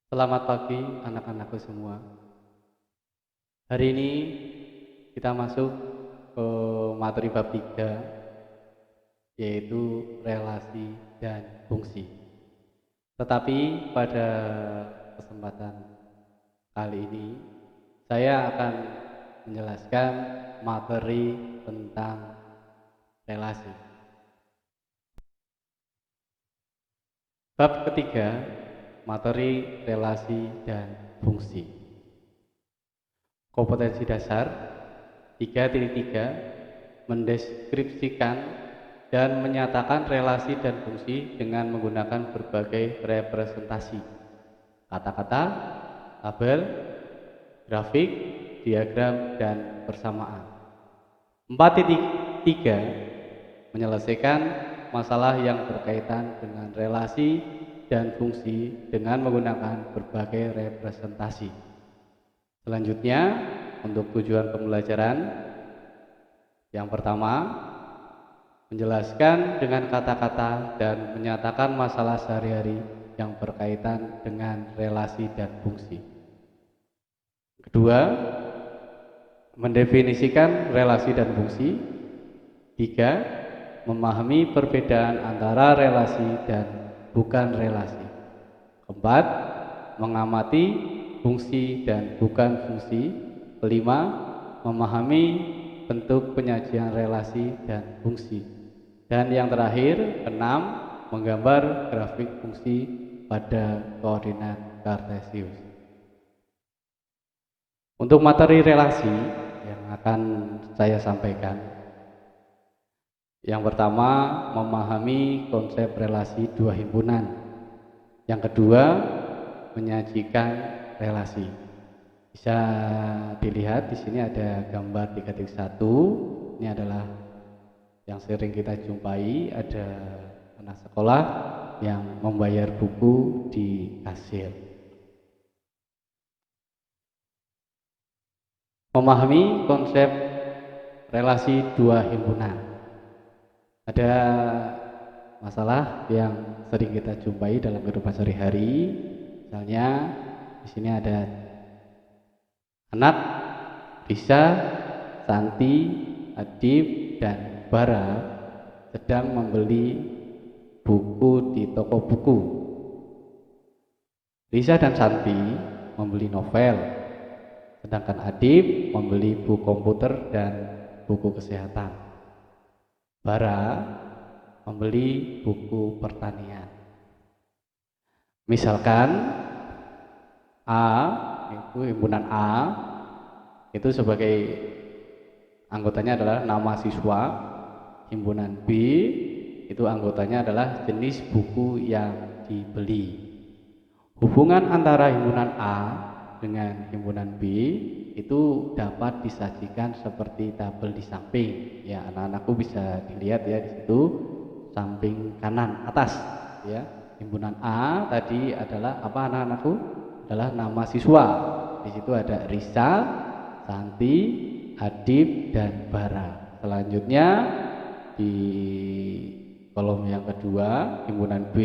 Selamat pagi anak-anakku semua. Hari ini kita masuk ke materi bab 3, yaitu relasi dan fungsi. Tetapi pada kesempatan kali ini saya akan menjelaskan materi tentang relasi. Bab ketiga, materi relasi dan fungsi. Kompetensi dasar 3.3 mendeskripsikan dan menyatakan relasi dan fungsi dengan menggunakan berbagai representasi, kata-kata, tabel, grafik, diagram, dan persamaan. 4.3 menyelesaikan masalah yang berkaitan dengan relasi dan fungsi dengan menggunakan berbagai representasi. Selanjutnya, untuk tujuan pembelajaran, yang pertama, menjelaskan dengan kata-kata dan menyatakan masalah sehari-hari yang berkaitan dengan relasi dan fungsi. Kedua, mendefinisikan relasi dan fungsi. 3, memahami perbedaan antara relasi dan bukan relasi. 4, mengamati fungsi dan bukan fungsi. 5, memahami bentuk penyajian relasi dan fungsi. Dan yang terakhir, 6, menggambar grafik fungsi pada koordinat kartesius. Untuk materi relasi yang akan saya sampaikan, yang pertama, memahami konsep relasi dua himpunan. Yang kedua, menyajikan relasi. Bisa dilihat di sini ada gambar 3.1. Ini adalah yang sering kita jumpai, ada anak sekolah yang membayar buku di kasir. Memahami konsep relasi dua himpunan. Ada masalah yang sering kita jumpai dalam kehidupan sehari-hari. Misalnya di sini ada anak Risa, Santi, Adib, dan Bara sedang membeli buku di toko buku. Risa dan Santi membeli novel, sedangkan Adib membeli buku komputer dan buku kesehatan. Bara membeli buku pertanian. Misalkan A, itu himpunan A, itu sebagai anggotanya adalah nama siswa. Himpunan B, itu anggotanya adalah jenis buku yang dibeli. Hubungan antara himpunan A dengan himpunan B itu dapat disajikan seperti tabel di samping. Ya, anak-anakku bisa dilihat ya di situ, samping kanan atas ya. Himpunan A tadi adalah apa anak-anakku? Adalah nama siswa. Di situ ada Risa, Santi, Adib, dan Bara. Selanjutnya di kolom yang kedua, himpunan B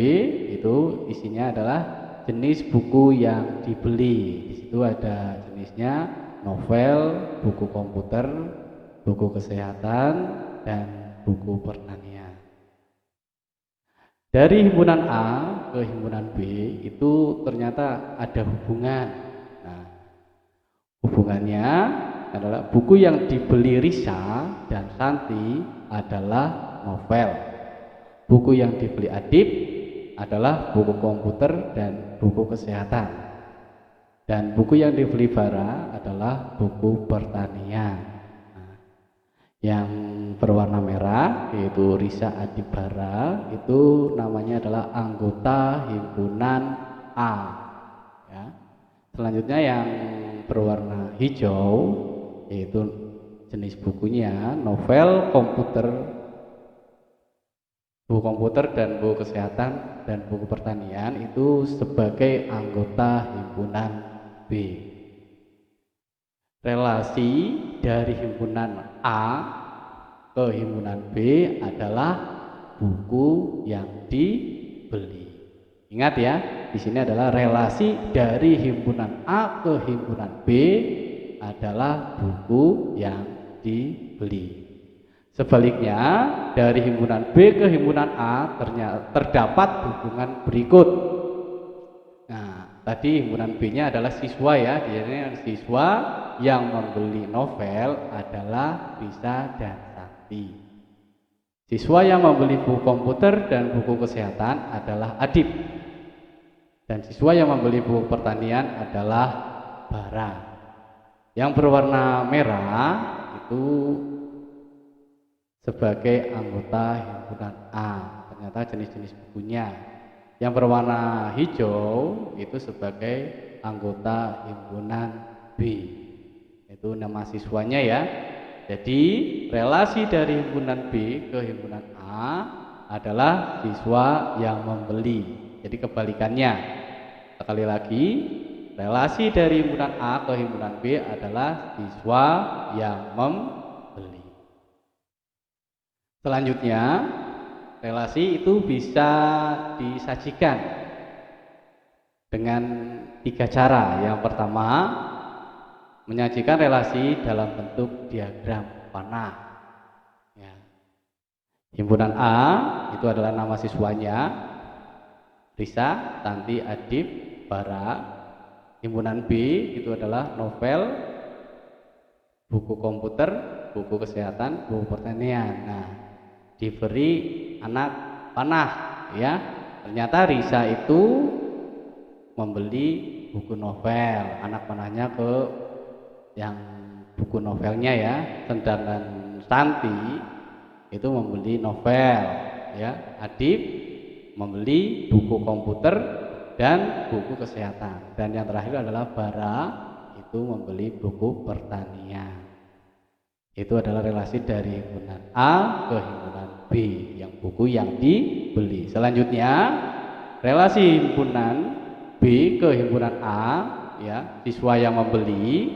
itu isinya adalah jenis buku yang dibeli. Di situ ada jenisnya novel, buku komputer, buku kesehatan, dan buku pertanian. Dari himpunan A ke himpunan B itu ternyata ada hubungan. Nah, hubungannya adalah buku yang dibeli Risa dan Santi adalah novel. Buku yang dibeli Adib adalah buku komputer dan buku kesehatan. Dan buku yang dibeli Bara adalah buku pertanian. Nah, yang berwarna merah yaitu Risa, Adib, Bara itu namanya adalah anggota himpunan A. Ya. Selanjutnya yang berwarna hijau yaitu jenis bukunya novel, buku komputer dan buku kesehatan dan buku pertanian itu sebagai anggota himpunan B. Relasi dari himpunan A ke himpunan B adalah buku yang dibeli. Ingat ya, di sini adalah relasi dari himpunan A ke himpunan B adalah buku yang dibeli. Sebaliknya, dari himpunan B ke himpunan A ternyata terdapat hubungan berikut. Nah, tadi himpunan B-nya adalah siswa ya, jadi siswa yang membeli novel adalah Risa dan Santi. Siswa yang membeli buku komputer dan buku kesehatan adalah Adib. Dan siswa yang membeli buku pertanian adalah Bara. Yang berwarna merah itu sebagai anggota himpunan A. Ternyata jenis-jenis bukunya. Yang berwarna hijau itu sebagai anggota himpunan B. Itu nama siswanya ya. Jadi relasi dari himpunan B ke himpunan A adalah siswa yang membeli. Jadi kebalikannya. Sekali lagi, relasi dari himpunan A ke himpunan B adalah siswa yang membeli. Selanjutnya, relasi itu bisa disajikan dengan 3 cara. Yang pertama, menyajikan relasi dalam bentuk diagram panah. Ya. Himpunan A itu adalah nama siswanya, Risa, Santi, Adib, Bara. Himpunan B itu adalah novel, buku komputer, buku kesehatan, buku pertanian. Nah, diberi anak panah ya. Ternyata Risa itu membeli buku novel, anak panahnya ke yang buku novelnya ya, sedangkan Santi itu membeli novel ya, Adib membeli buku komputer dan buku kesehatan, dan yang terakhir adalah Bara itu membeli buku pertanian. Itu adalah relasi dari himpunan A ke himpunan B, yang buku yang dibeli. Selanjutnya relasi himpunan B ke himpunan A ya, siswa yang membeli,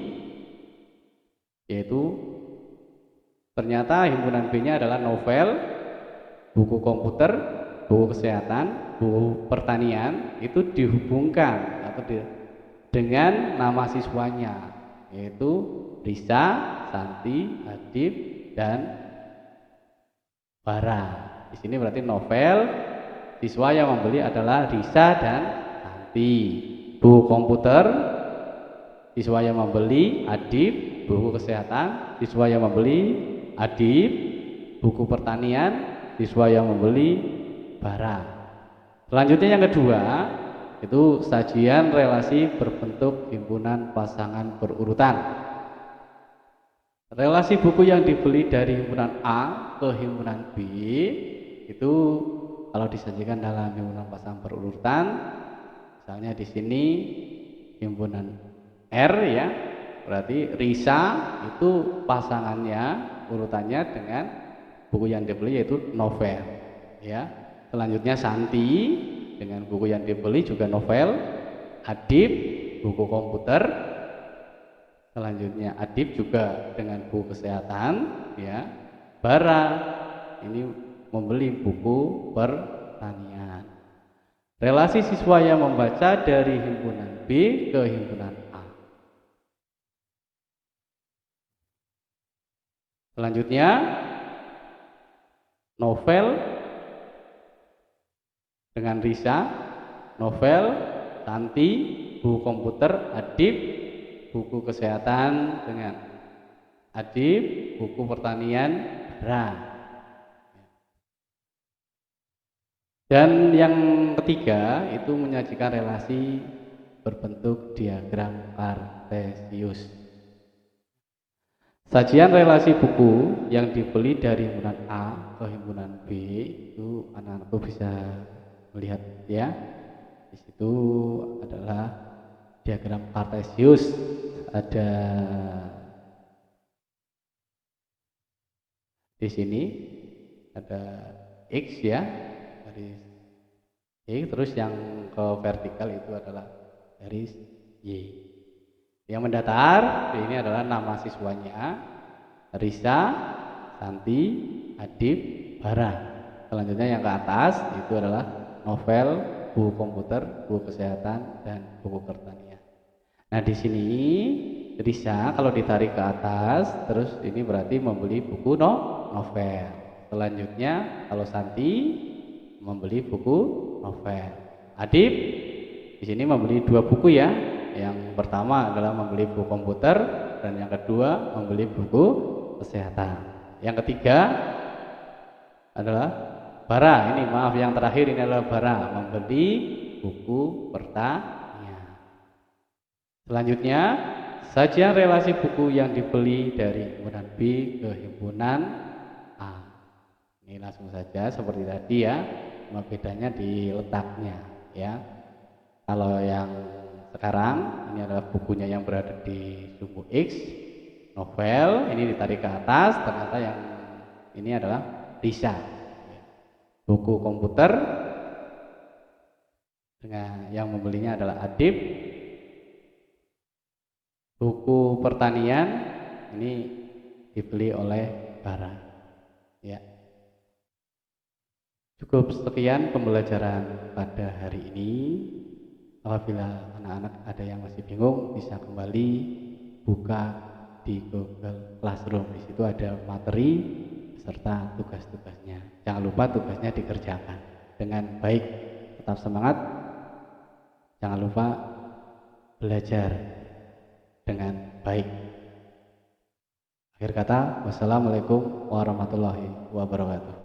yaitu ternyata himpunan B-nya adalah novel, buku komputer, buku kesehatan, buku pertanian, itu dihubungkan atau dengan nama siswanya, yaitu Risa, Santi, Adib, dan Bara. Di sini berarti novel, siswa yang membeli adalah Risa dan Santi. Buku komputer, siswa yang membeli Adib. Buku kesehatan, siswa yang membeli Adib. Buku pertanian, siswa yang membeli Bara. Selanjutnya yang kedua, itu sajian relasi berbentuk himpunan pasangan berurutan. Relasi buku yang dibeli dari himpunan A ke himpunan B itu kalau disajikan dalam himpunan pasangan berurutan, misalnya di sini himpunan R ya, berarti Risa itu pasangannya, urutannya dengan buku yang dibeli yaitu novel ya. Selanjutnya Santi dengan buku yang dibeli juga novel, Adib buku komputer, selanjutnya Adib juga dengan buku kesehatan ya. Bara ini membeli buku pertanian. Relasi siswa yang membaca dari himpunan B ke himpunan A. Selanjutnya novel dengan Risa, novel, Santi, buku komputer, Adib, buku kesehatan dengan Adib, buku pertanian, Bara. Dan yang ketiga itu menyajikan relasi berbentuk diagram kartesius. Sajian relasi buku yang dibeli dari himpunan A ke himpunan B itu anak-anakku bisa melihat ya. Di situ adalah diagram kartesius. Ada di sini ada X ya, garis Y, terus yang ke vertikal itu adalah garis Y. Yang mendatar ini adalah nama siswanya, Risa, Santi, Adib, Bara. Selanjutnya yang ke atas itu adalah novel, buku komputer, buku kesehatan, dan buku pertanian. Nah di sini Risa kalau ditarik ke atas, terus ini berarti membeli buku novel. Selanjutnya kalau Santi membeli buku novel. Adib di sini membeli 2 buku ya. Yang pertama adalah membeli buku komputer dan yang kedua membeli buku kesehatan. Yang ketiga adalah Bara, ini maaf yang terakhir ini adalah Bara membeli buku pertanian. Selanjutnya sajian relasi buku yang dibeli dari himpunan B ke himpunan A. Ini langsung saja seperti tadi ya, cuma bedanya di letaknya ya. Kalau yang sekarang ini adalah bukunya yang berada di sumbu X, novel ini ditarik ke atas, ternyata yang ini adalah Risa. Buku komputer dengan yang membelinya adalah Adib. Buku pertanian ini dibeli oleh Bara. Ya. Cukup sekian pembelajaran pada hari ini. Apabila anak-anak ada yang masih bingung, bisa kembali buka di Google Classroom. Di situ ada materi serta tugas-tugasnya. Jangan lupa tugasnya dikerjakan dengan baik. Tetap semangat. Jangan lupa belajar dengan baik. Akhir kata, wassalamualaikum warahmatullahi wabarakatuh.